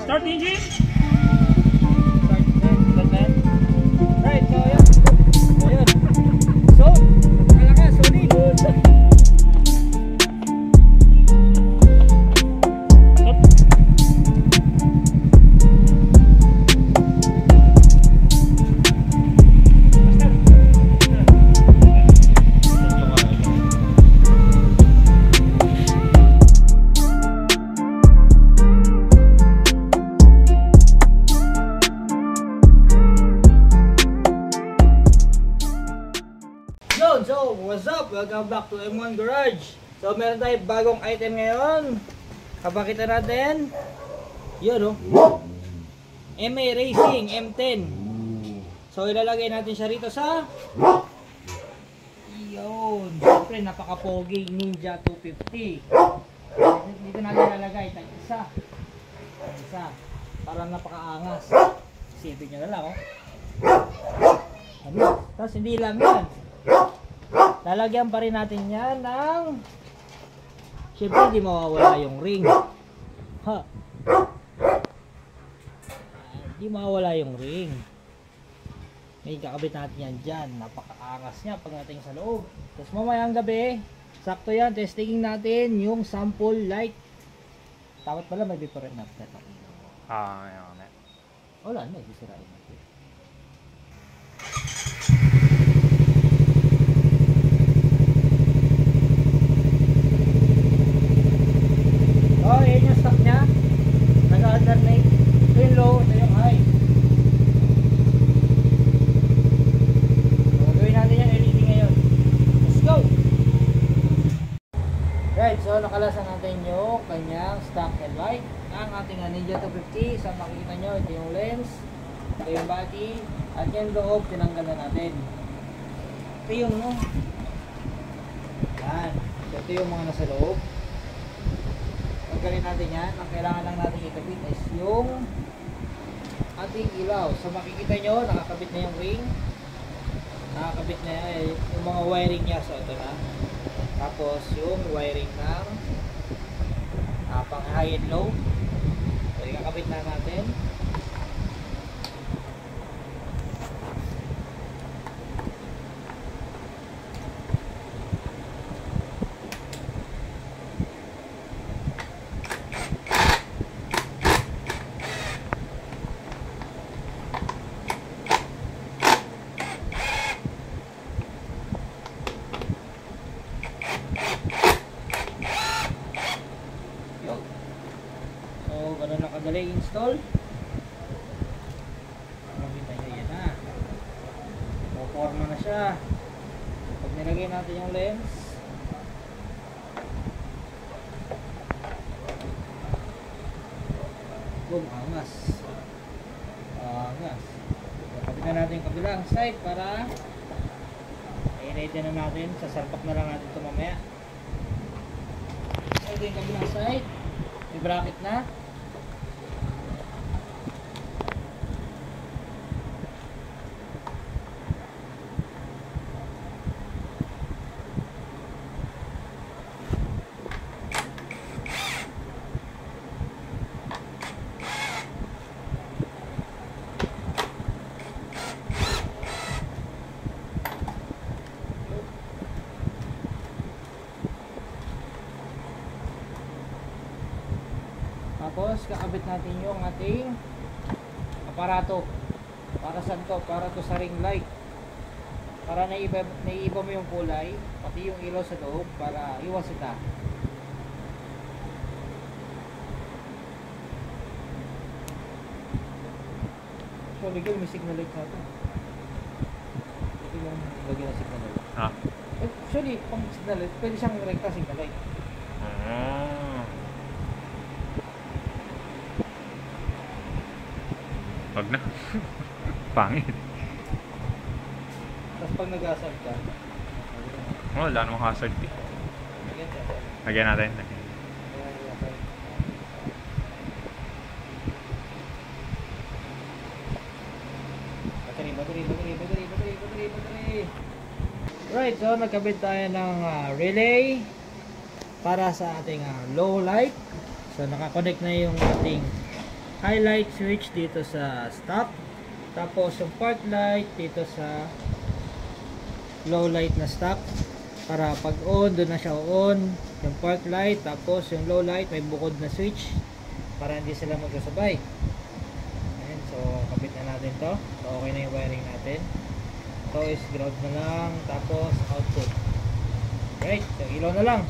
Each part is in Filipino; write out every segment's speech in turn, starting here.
Start engine! Right, so yan. Ayun. So, malakas, solid. So, what's up? Welcome back to M1 Garage. So, meron tayong bagong item ngayon. Kapakita natin. Yun, oh. MA Racing M10. So, ilalagay natin siya rito sa yun. Siyempre, napaka-pogi Ninja 250. Dito natin ilalagay. Isa. Parang napaka-angas. Sipin nyo na lang, oh. Tapos, hindi lang yan. Lalagyan pa rin natin yan ng siyempre hindi mawawala yung ring. Hindi mawawala yung ring. May kakabit natin yan dyan. Napakaangas niya pagdating sa loob. Tapos mamayang gabi, sakto yan, testingin natin yung sample light. Dapat pala may different na natin. Ayan. Wala na, isisirain natin. Oh, yun yung stock niya. Nag-alternate. Ito yung low, ito yung high. So, gawin natin yung LED ngayon. Let's go! Right, so nakalasan natin yung kanyang stock headlight. Ang ating Ninja 250. Sa makikita nyo, ito yung lens, ito yung body, at yung loob, tinanggal na natin. Ito yung yan. Ito yung mga nasa loob. Pagkalin natin yan, ang kailangan lang natin ikabit is yung ating ilaw. So makikita nyo, nakakabit na yung ring, nakakabit na yung mga wiring niya. So ito na. Tapos yung wiring ng pang high and low. So ikakabit na natin. So, ganun na kadali install. Makita nyo yan na. Forma na siya. Pag nilagay natin yung lens, boom, angas. Kapit na natin yung kabilang side para i-ready na natin. Sasalpak na lang natin ito mamaya. Ito yung kabilang side. May bracket na. Tapos kakabit natin yung ating aparato. Para saan to? Para to sa ring light. Para naiiba mo yung kulay, pati yung ilaw sa loob para iwas ita. So legal may signal light na ito. Ito yung lagyan ng signal light. Actually, pang signal light, pwede siyang rekta signal light. Wag na. Pangit. Tapos pag nag-hazard ka, wala namang hazard eh. Lagyan natin. Battery. Right, so nagkabit tayo ng relay para sa ating low light. So nakakonect na yung ating highlight switch dito sa stop. Tapos yung park light dito sa low light na stop. Para pag on, doon na siya on. Yung park light, tapos yung low light may bukod na switch para hindi sila magkasabay. Ayan, so kapit na natin to. So okay na yung wiring natin. Ito is ground na lang, tapos output. Right, so ilaw na lang.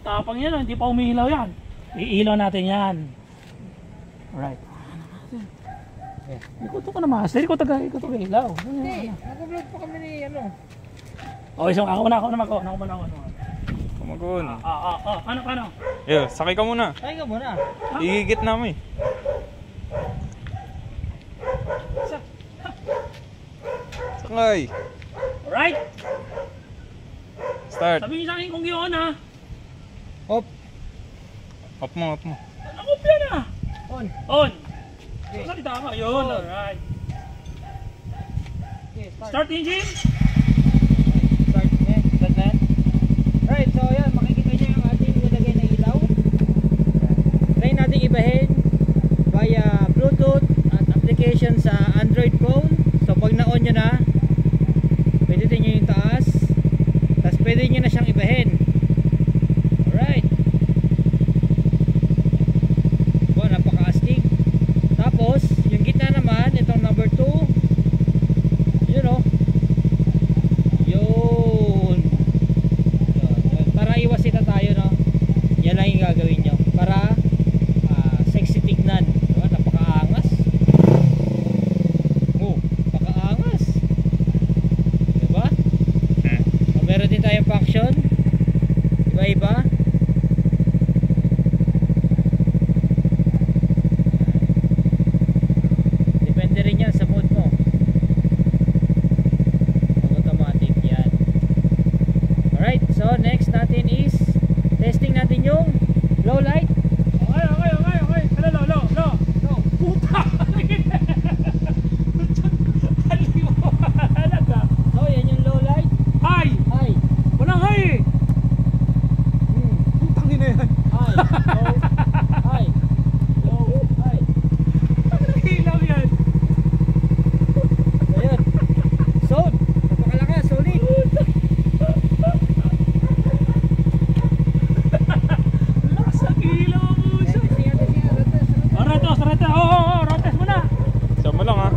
Tapang yan, hindi pa umiilaw yan. Iilaw natin yan. Alright. Ikuto ko na master, ikuto ka ilaw. Hindi, nag-vlog pa kami ni ano. Okay, so ako na mag-on. Kumagun. Ano? Yo, sakay ka muna. Ay ka muna. Igigit na mo eh. Sakay. Alright. Start. Sabihin sa akin kung yun ha. Off. Off mo. Nakop yan ha. On. Okay. Salita ka. Yun, alright. Okay, Start engine. Start na. Right, so yan, makikita nyo yung ating nilagay na ilaw. Try natin ibahin via Bluetooth at application sa Android phone. So pag na-on nyo na, pwede nyo yung taas, tapos pwede nyo na siyang ibahin. Alright. Wow, napaka-astig. Tapos, yung gitna naman, itong number 2, yun o. Yun. Para iwasin na tayo, no? Yan lang yung gagawin nyo. Para sexy tignan. Diba? Napaka-angas. Oh, napaka-angas. Diba? Meron din tayong function. Iba-iba. Depende rin yan sa mood mo. Automatic yan. Alright, so next natin is testing natin yung low light. Okay. Hello. No. Puta! Aliwanag ka. So yan yung low light. High! High. Walang high eh! Putang ina yan. High. Low. High. Low. High. Ilaw yan. So yun. So, napakalakas. Solid. Lakas ng ilaw mo siya. Rotes. Oo, rotes mo na. Siya mo lang ha.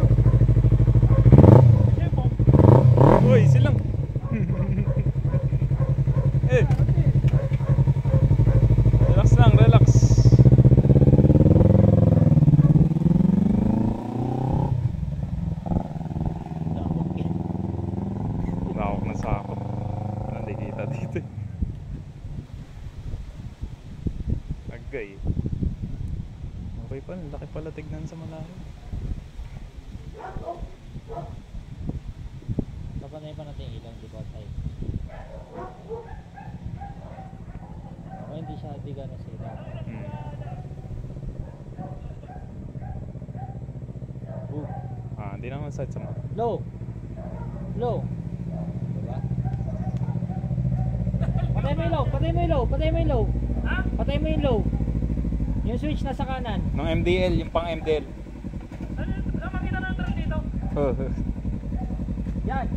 Uy, silang. Eh. Relax. Lawak ng sakot. Hindi kita dito. Agay. Okay pa, laki pala tignan sa malayo. Papanay pa natin yung ilaw, di ba? Tayo. O hindi siya diga na sila. Hindi naman side sa mga. Low. Diba? Patay mo yung low. Ha? Patay mo yung low. Yung switch nasa kanan. Nung MDL, yung pang MDL. Ano makita ng truck dito? Yan.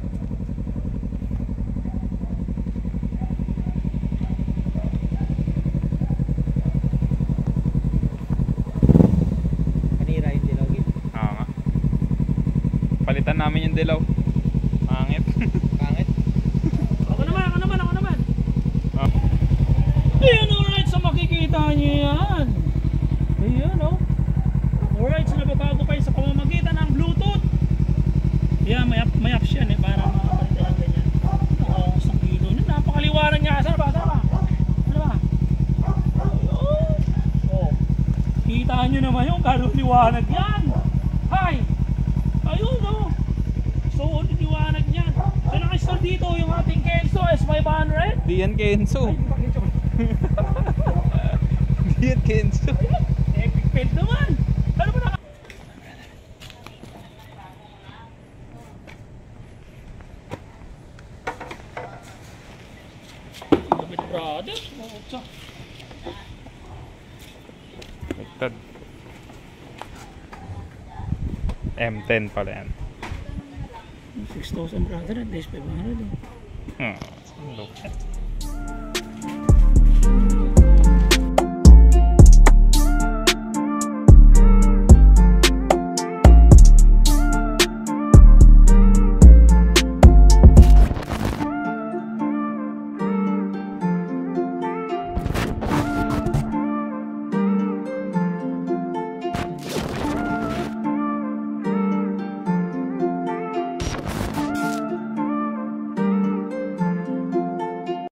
Kanira yung dilawin. Oo nga. Palitan namin yung dilaw. Pangit. Pangit. Ako naman. Ah. Ayan, alright, so makikita nyo nyo naman yung gano'ng liwanag yan. Hi! Ayun o. So, liwanag yan. So, naka-install dito yung ating Kenzo S500. Di yan Kenzo. Di yan Kenzo. Epic fail naman. Ano ba naka... Kapit brother. Mawagsa. Baliktad. M10 pala yan. 6,000 brother at least 500 eh. Hmm. Look.